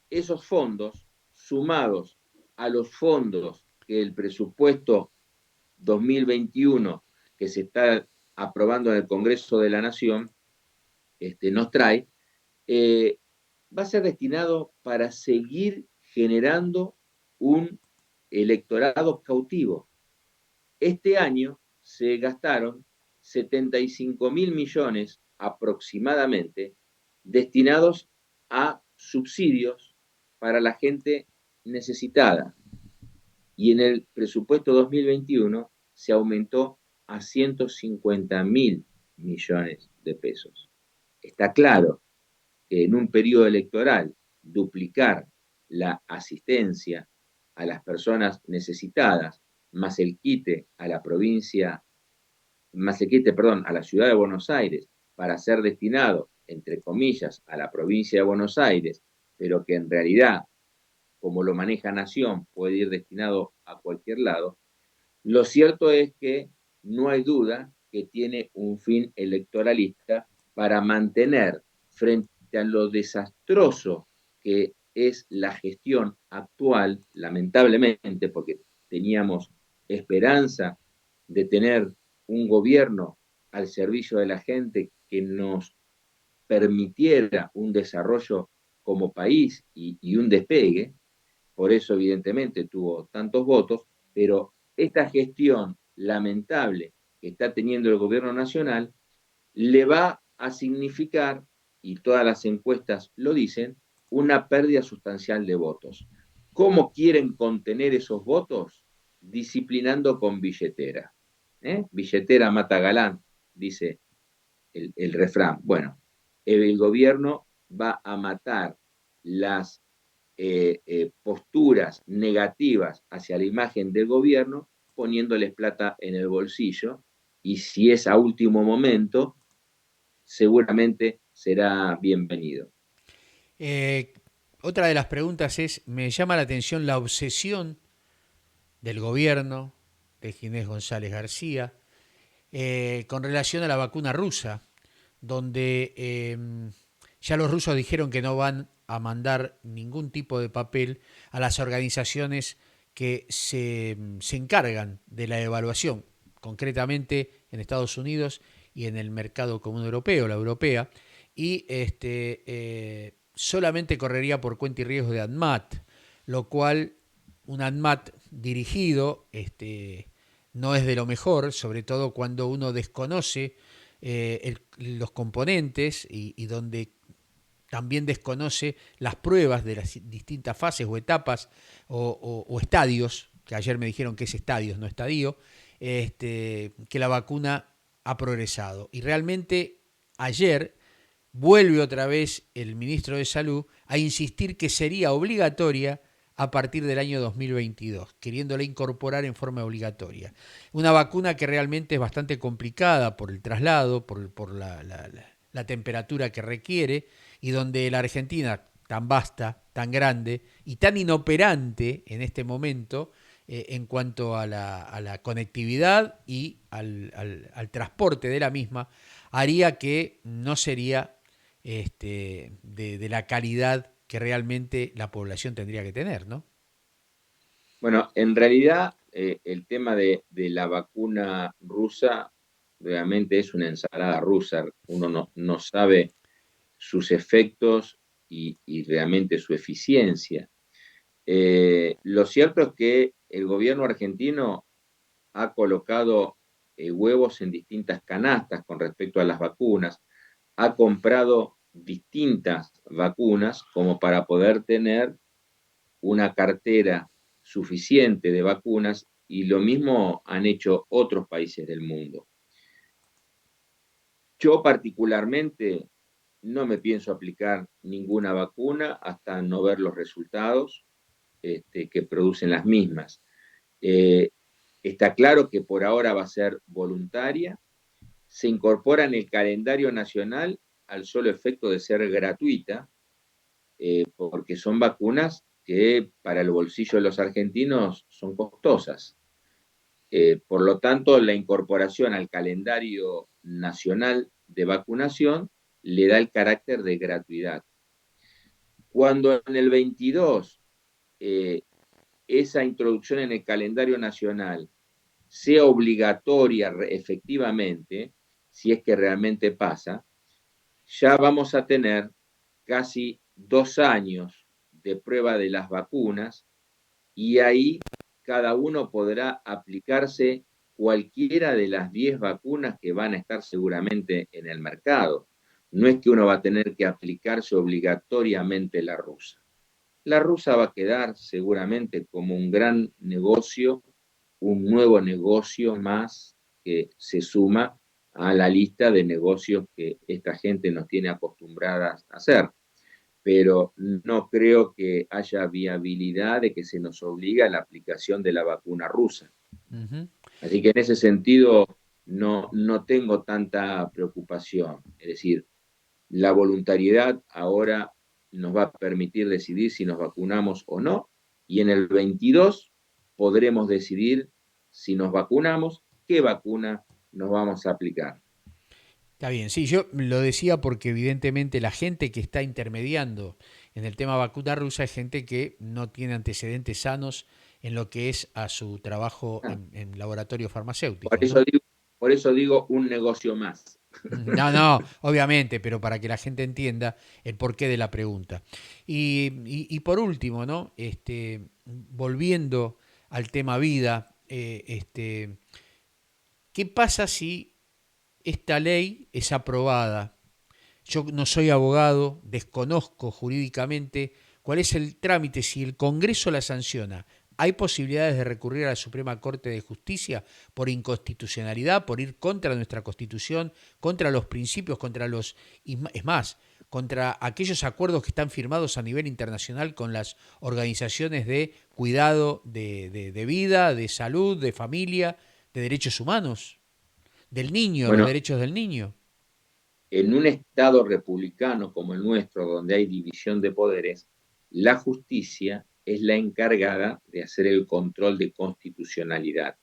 esos fondos, sumados a los fondos que el presupuesto 2021 que se está aprobando en el Congreso de la Nación nos trae, eh, va a ser destinado para seguir generando un electorado cautivo. Este año se gastaron 75.000 millones aproximadamente destinados a subsidios para la gente necesitada. Y en el presupuesto 2021 se aumentó a 150.000 millones de pesos. Está claro que en un periodo electoral duplicar la asistencia a las personas necesitadas, más el quite a la provincia, más el quite, perdón, a la ciudad de Buenos Aires para ser destinado, entre comillas, a la provincia de Buenos Aires, pero que en realidad, como lo maneja Nación, puede ir destinado a cualquier lado, lo cierto es que no hay duda que tiene un fin electoralista para mantener frente a lo desastroso que es la gestión actual, lamentablemente, porque teníamos esperanza de tener un gobierno al servicio de la gente que nos permitiera un desarrollo como país y un despegue, por eso evidentemente tuvo tantos votos, pero esta gestión lamentable que está teniendo el gobierno nacional le va a significar, y todas las encuestas lo dicen, una pérdida sustancial de votos. ¿Cómo quieren contener esos votos? Disciplinando con billetera. Billetera mata galán, dice el refrán. Bueno, el gobierno va a matar las posturas negativas hacia la imagen del gobierno poniéndoles plata en el bolsillo, y si es a último momento, seguramente será bienvenido. Eh, Otra de las preguntas es, me llama la atención la obsesión del gobierno de Ginés González García con relación a la vacuna rusa, donde ya los rusos dijeron que no van a mandar ningún tipo de papel a las organizaciones que se encargan de la evaluación, concretamente en Estados Unidos y en el mercado común europeo, la europea, y solamente correría por cuenta y riesgo de ANMAT, lo cual un ANMAT dirigido no es de lo mejor, sobre todo cuando uno desconoce los componentes y donde también desconoce las pruebas de las distintas fases o etapas o estadios, que ayer me dijeron que es estadios, no estadio, que la vacuna ha progresado. Y realmente ayer vuelve otra vez el ministro de Salud a insistir que sería obligatoria a partir del año 2022, queriéndola incorporar en forma obligatoria. Una vacuna que realmente es bastante complicada por el traslado, por la temperatura que requiere, y donde la Argentina, tan vasta, tan grande y tan inoperante en este momento, en cuanto a la conectividad y al transporte de la misma, haría que no sería de la calidad que realmente la población tendría que tener, ¿no? Bueno, en realidad el tema de la vacuna rusa realmente es una ensalada rusa. Uno no sabe sus efectos y realmente su eficiencia. Lo cierto es que el gobierno argentino ha colocado huevos en distintas canastas con respecto a las vacunas, ha comprado distintas vacunas como para poder tener una cartera suficiente de vacunas, y lo mismo han hecho otros países del mundo. Yo particularmente no me pienso aplicar ninguna vacuna hasta no ver los resultados que producen las mismas. Eh, Está claro que por ahora va a ser voluntaria, se incorpora en el calendario nacional al solo efecto de ser gratuita, porque son vacunas que para el bolsillo de los argentinos son costosas. Por lo tanto, la incorporación al calendario nacional de vacunación le da el carácter de gratuidad. Cuando en el 22 esa introducción en el calendario nacional sea obligatoria efectivamente, si es que realmente pasa, ya vamos a tener casi 2 años de prueba de las vacunas, y ahí cada uno podrá aplicarse cualquiera de las 10 vacunas que van a estar seguramente en el mercado. No es que uno va a tener que aplicarse obligatoriamente la rusa. La rusa va a quedar seguramente como un gran negocio, un nuevo negocio más que se suma a la lista de negocios que esta gente nos tiene acostumbradas a hacer. Pero no creo que haya viabilidad de que se nos obligue a la aplicación de la vacuna rusa. Uh-huh. Así que en ese sentido no tengo tanta preocupación. Es decir, la voluntariedad ahora nos va a permitir decidir si nos vacunamos o no, y en el 22 podremos decidir si nos vacunamos, qué vacuna nos vamos a aplicar. Está bien, sí, yo lo decía porque evidentemente la gente que está intermediando en el tema vacuna rusa es gente que no tiene antecedentes sanos en lo que es a su trabajo Ah, en laboratorios por farmacéuticos, eso ¿no? digo, por eso digo un negocio más. No, no, obviamente, pero para que la gente entienda el porqué de la pregunta. Y por último, ¿no? Volviendo al tema vida, ¿qué pasa si esta ley es aprobada Yo no soy abogado, desconozco jurídicamente cuál es el trámite, si el Congreso la sanciona. ¿Hay posibilidades de recurrir a la Suprema Corte de Justicia por inconstitucionalidad, por ir contra nuestra Constitución, contra los principios, contra los... Es más, contra aquellos acuerdos que están firmados a nivel internacional con las organizaciones de cuidado de vida, de salud, de familia, de derechos humanos, del niño, los Bueno, derechos del niño? en un Estado republicano como el nuestro, donde hay división de poderes, la justicia es la encargada de hacer el control de constitucionalidad.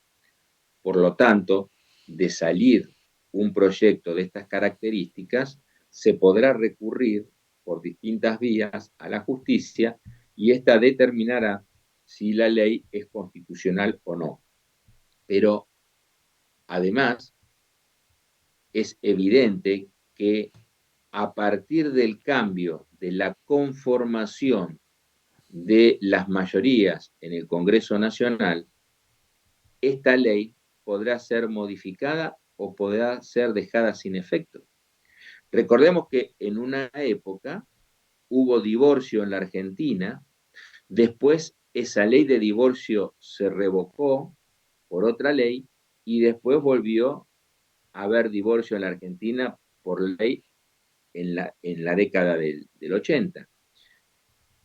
Por lo tanto, de salir un proyecto de estas características, se podrá recurrir por distintas vías a la justicia y ésta determinará si la ley es constitucional o no. Pero además, es evidente que a partir del cambio de la conformación de las mayorías en el Congreso Nacional, esta ley podrá ser modificada o podrá ser dejada sin efecto. Recordemos que en una época hubo divorcio en la Argentina, después esa ley de divorcio se revocó por otra ley y después volvió a haber divorcio en la Argentina por ley en la década del 80.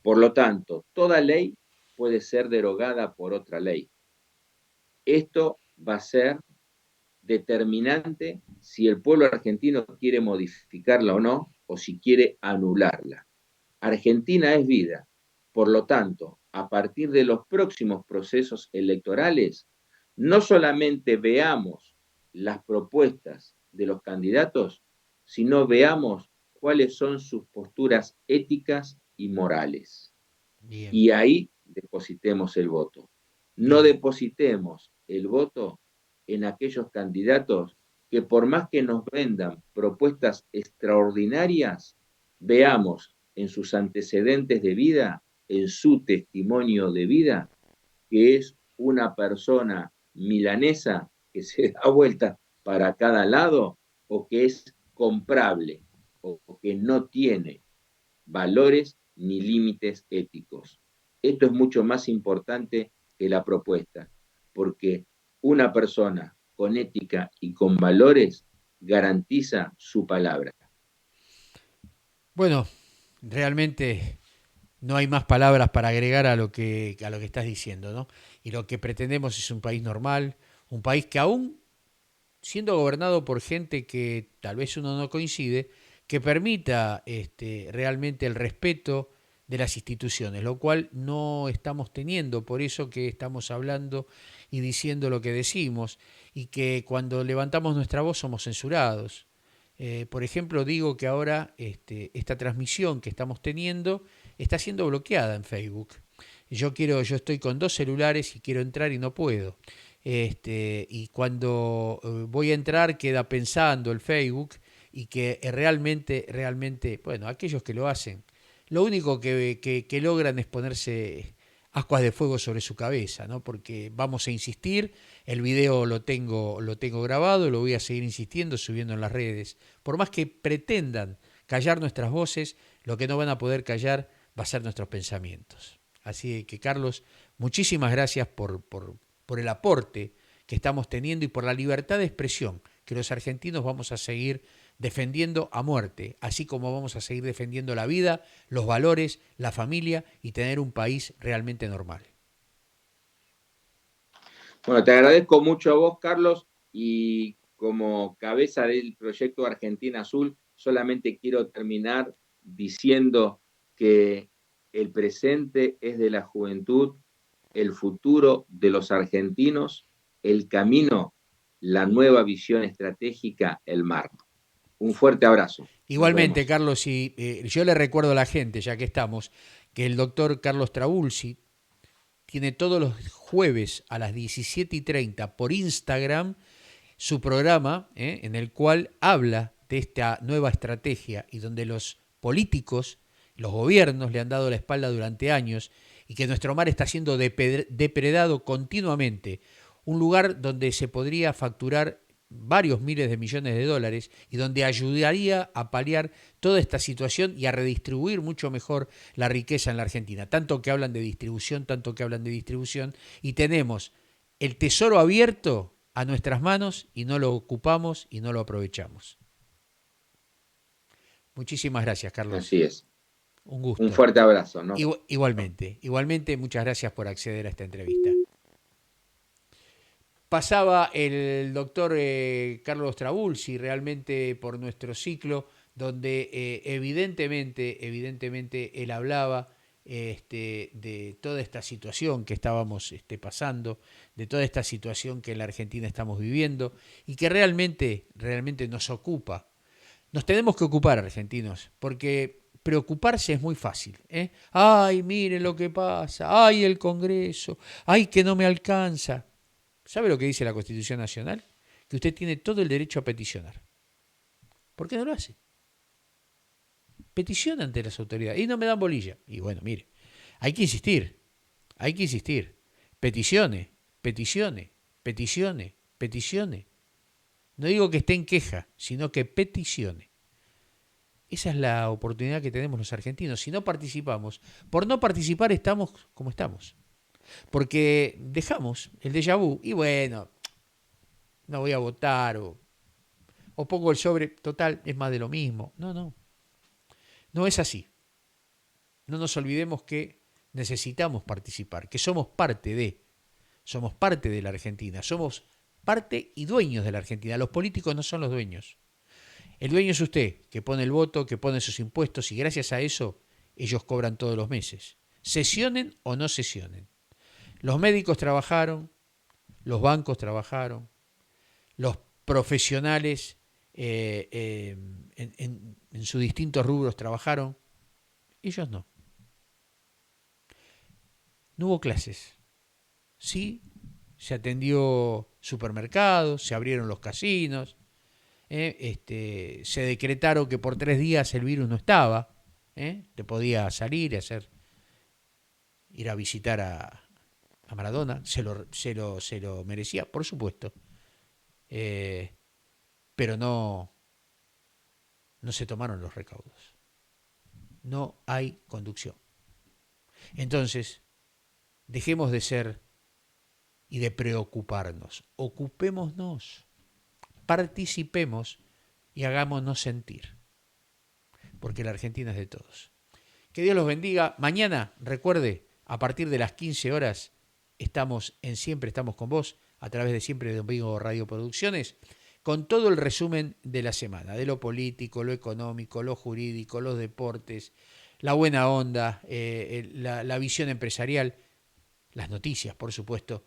Por lo tanto, toda ley puede ser derogada por otra ley. Esto va a ser determinante si el pueblo argentino quiere modificarla o no, o si quiere anularla. Argentina es vida. Por lo tanto, a partir de los próximos procesos electorales, no solamente veamos las propuestas de los candidatos, sino veamos cuáles son sus posturas éticas y morales. Bien, Y ahí depositemos el voto. No bien. depositemos el voto en aquellos candidatos que por más que nos vendan propuestas extraordinarias, veamos en sus antecedentes de vida, en su testimonio de vida, que es una persona milanesa que se da vuelta para cada lado o que es comprable o que no tiene valores ni límites éticos. Esto es mucho más importante que la propuesta, porque una persona con ética y con valores garantiza su palabra. Bueno, realmente no hay más palabras para agregar a lo que estás diciendo, ¿no? Y lo que pretendemos es un país normal, un país que aún siendo gobernado por gente que tal vez uno no coincide, que permita realmente el respeto de las instituciones, lo cual no estamos teniendo, por eso que estamos hablando y diciendo lo que decimos, y que cuando levantamos nuestra voz somos censurados. Por ejemplo, digo que ahora esta transmisión que estamos teniendo está siendo bloqueada en Facebook. Yo estoy con dos celulares y quiero entrar y no puedo. Y cuando voy a entrar queda pensando el Facebook y que realmente, bueno, aquellos que lo hacen, lo único que logran es ponerse ascuas de fuego sobre su cabeza, ¿no? Porque vamos a insistir, el video lo tengo grabado, lo voy a seguir insistiendo, subiendo en las redes. Por más que pretendan callar nuestras voces, lo que no van a poder callar va a ser nuestros pensamientos. Así que, Carlos, muchísimas gracias por el aporte que estamos teniendo y por la libertad de expresión que los argentinos vamos a seguir defendiendo a muerte, así como vamos a seguir defendiendo la vida, los valores, la familia y tener un país realmente normal. Bueno, te agradezco mucho a vos, Carlos, y como cabeza del proyecto Argentina Azul, solamente quiero terminar diciendo que el presente es de la juventud, el futuro de los argentinos, el camino, la nueva visión estratégica, el mar. Un fuerte abrazo. Nos Igualmente, vemos. Carlos, y yo le recuerdo a la gente, ya que estamos, que el doctor Carlos Trabulsi tiene todos los jueves a las 17:30 por Instagram su programa, en el cual habla de esta nueva estrategia y donde los políticos, los gobiernos le han dado la espalda durante años y que nuestro mar está siendo depredado continuamente. Un lugar donde se podría facturar varios miles de millones de dólares y donde ayudaría a paliar toda esta situación y a redistribuir mucho mejor la riqueza en la Argentina. Tanto que hablan de distribución, y tenemos el tesoro abierto a nuestras manos y no lo ocupamos y no lo aprovechamos. Muchísimas gracias, Carlos. Así es. Un gusto. Un fuerte abrazo, ¿no? Igualmente, muchas gracias por acceder a esta entrevista. Pasaba el doctor Carlos Trabulsi realmente por nuestro ciclo, donde evidentemente él hablaba de toda esta situación que estábamos pasando, de toda esta situación que en la Argentina estamos viviendo y que realmente nos ocupa. Nos tenemos que ocupar, argentinos, porque preocuparse es muy fácil. Ay, miren lo que pasa, ay, el Congreso, ay, que no me alcanza. ¿Sabe lo que dice la Constitución Nacional? Que usted tiene todo el derecho a peticionar. ¿Por qué no lo hace? Peticiona ante las autoridades y no me dan bolilla. Y bueno, mire, hay que insistir. Peticione. No digo que esté en queja, sino que peticione. Esa es la oportunidad que tenemos los argentinos. Si no participamos, por no participar estamos como estamos. Porque dejamos el déjà vu y bueno, no voy a votar o pongo el sobre, total, es más de lo mismo. No es así. No nos olvidemos que necesitamos participar, que somos parte de la Argentina, somos parte y dueños de la Argentina. Los políticos no son los dueños. El dueño es usted, que pone el voto, que pone sus impuestos y gracias a eso ellos cobran todos los meses. Sesionen o no sesionen. Los médicos trabajaron, los bancos trabajaron, los profesionales en sus distintos rubros trabajaron, ellos no. No hubo clases. Sí, se atendió supermercados, se abrieron los casinos, se decretaron que por 3 días el virus no estaba, te podía salir, ir a visitar a Maradona, se lo merecía, por supuesto, pero no se tomaron los recaudos. No hay conducción. Entonces, dejemos de ser y de preocuparnos. Ocupémonos, participemos y hagámonos sentir. Porque la Argentina es de todos. Que Dios los bendiga. Mañana, recuerde, a partir de las 15 horas, Siempre estamos con vos, a través de Siempre Domingo Radio Producciones, con todo el resumen de la semana, de lo político, lo económico, lo jurídico, los deportes, la buena onda, la visión empresarial, las noticias, por supuesto,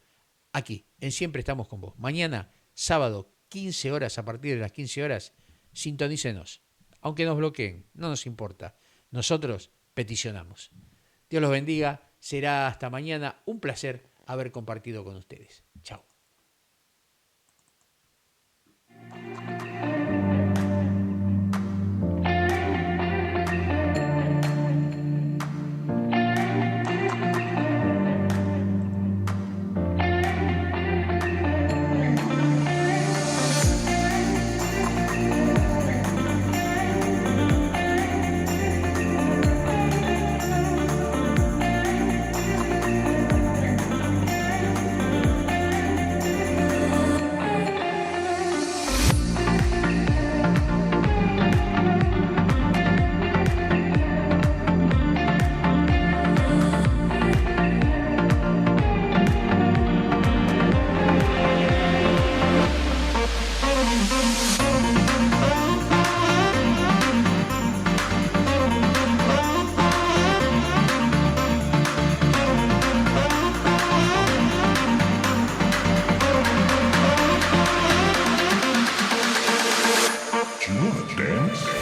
aquí, en Siempre estamos con vos. Mañana, sábado, 15 horas, a partir de las 15 horas, sintonícenos. Aunque nos bloqueen, no nos importa. Nosotros peticionamos. Dios los bendiga. Será hasta mañana. Un placer haber compartido con ustedes. Chao. You wanna dance?